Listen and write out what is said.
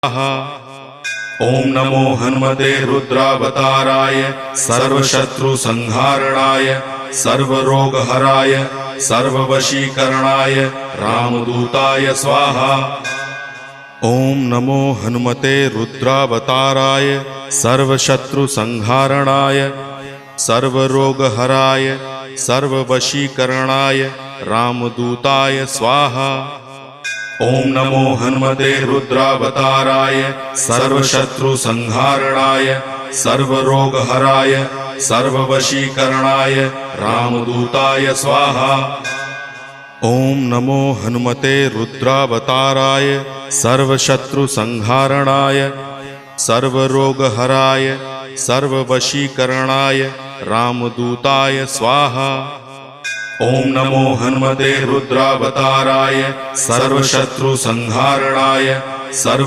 ओम नमो हनुमते रुद्रावताराय सर्वशत्रुसंहारणाय सर्वरोगहराय सर्ववशीकरणाय रामदूताय स्वाहा। ओम नमो हनुमते रुद्रावताराय सर्वशत्रुसंहारणाय सर्वरोगहराय सर्ववशीकरणाय रामदूताय स्वाहा। ओम नमो हनुमते रुद्रावताराय सर्वशत्रुसंहारणाय सर्वरोगहराय सर्ववशीकरणाय रामदूताय स्वाहा। ओम नमो हनुमते रुद्रावताराय सर्वशत्रुसंहारणाय सर्वरोगहराय सर्ववशीकरणाय रामदूताय स्वाहा। ओम नमो हनुमते रुद्रावताराय सर्वशत्रुसंहारणाय सर्व